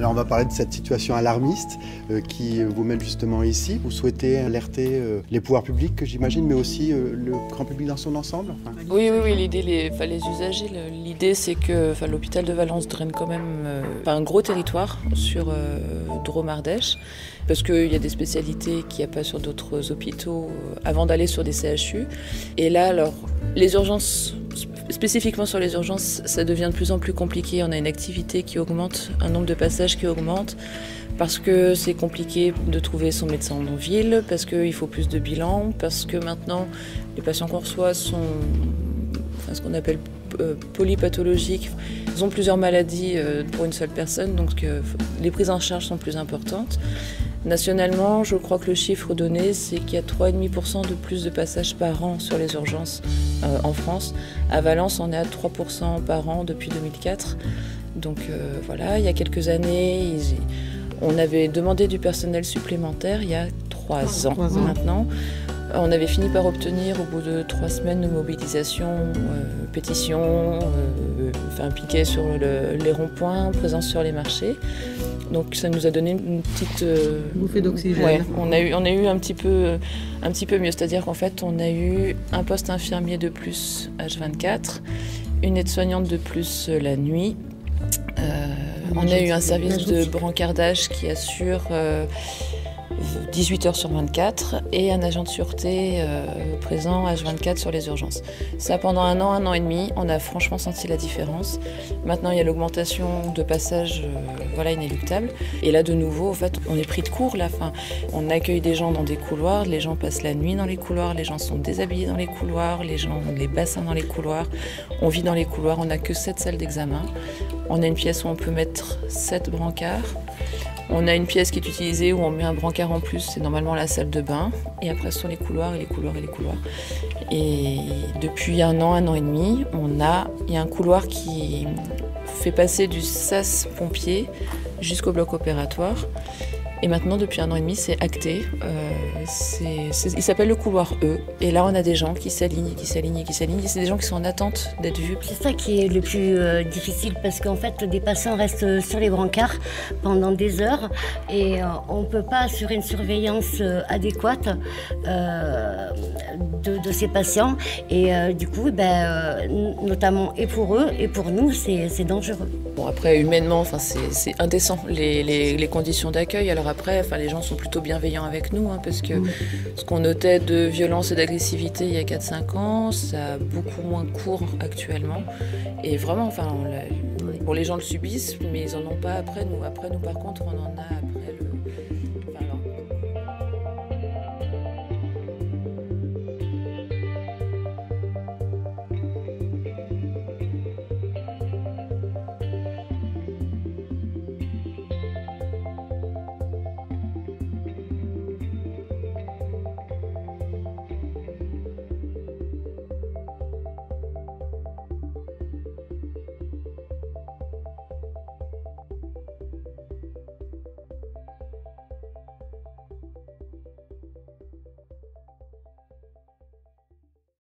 Alors on va parler de cette situation alarmiste qui vous mène justement ici. Vous souhaitez alerter les pouvoirs publics, j'imagine, mais aussi le grand public dans son ensemble. Oui, l'idée, les usagers, l'idée c'est que l'hôpital de Valence draine quand même un gros territoire sur Drôme-Ardèche, parce qu'il y a des spécialités qu'il n'y a pas sur d'autres hôpitaux avant d'aller sur des CHU. Et là, alors, les urgences, spécifiquement sur les urgences, ça devient de plus en plus compliqué. On a une activité qui augmente, un nombre de passages qui augmente, parce que c'est compliqué de trouver son médecin en ville, parce qu'il faut plus de bilans, parce que maintenant, les patients qu'on reçoit sont ce qu'on appelle polypathologiques. Ils ont plusieurs maladies pour une seule personne, donc les prises en charge sont plus importantes. Nationalement, je crois que le chiffre donné, c'est qu'il y a 3,5% de plus de passages par an sur les urgences en France. À Valence, on est à 3% par an depuis 2004. Donc voilà, il y a quelques années, on avait demandé du personnel supplémentaire il y a 3 ans maintenant. On avait fini par obtenir, au bout de 3 semaines de mobilisation, pétition, un piquet sur les ronds-points, présence sur les marchés. Donc ça nous a donné une petite bouffée d'oxygène. Ouais, on a eu un petit peu mieux, c'est-à-dire qu'en fait on a eu un poste infirmier de plus H24, une aide-soignante de plus la nuit. On a eu un service de brancardage qui assure 18 heures sur 24 et un agent de sûreté présent H24 sur les urgences. Ça pendant un an et demi, on a franchement senti la différence. Maintenant il y a l'augmentation de passages inéluctable. Et là de nouveau, en fait, on est pris de court là. On accueille des gens dans des couloirs, les gens passent la nuit dans les couloirs, les gens sont déshabillés dans les couloirs, les gens ont des bassins dans les couloirs, on vit dans les couloirs, on n'a que 7 salles d'examen. On a une pièce où on peut mettre 7 brancards. On a une pièce qui est utilisée où on met un brancard en plus, c'est normalement la salle de bain. Et après, ce sont les couloirs et les couloirs et les couloirs. Et depuis un an et demi, il y a un couloir qui fait passer du SAS pompier jusqu'au bloc opératoire. Et maintenant, depuis un an et demi, c'est acté. Il s'appelle le couloir E. Et là, on a des gens qui s'alignent. Et c'est des gens qui sont en attente d'être vus. C'est ça qui est le plus difficile, parce qu'en fait, des patients restent sur les brancards pendant des heures et on ne peut pas assurer une surveillance adéquate de ces patients. Et du coup, notamment et pour eux et pour nous, c'est dangereux. Bon, après, humainement, c'est indécent, les conditions d'accueil. Alors après, les gens sont plutôt bienveillants avec nous, parce que ce qu'on notait de violence et d'agressivité il y a 4-5 ans, ça a beaucoup moins cours actuellement. Et vraiment, les gens le subissent, mais ils n'en ont pas après nous. Après nous, par contre, on en a après.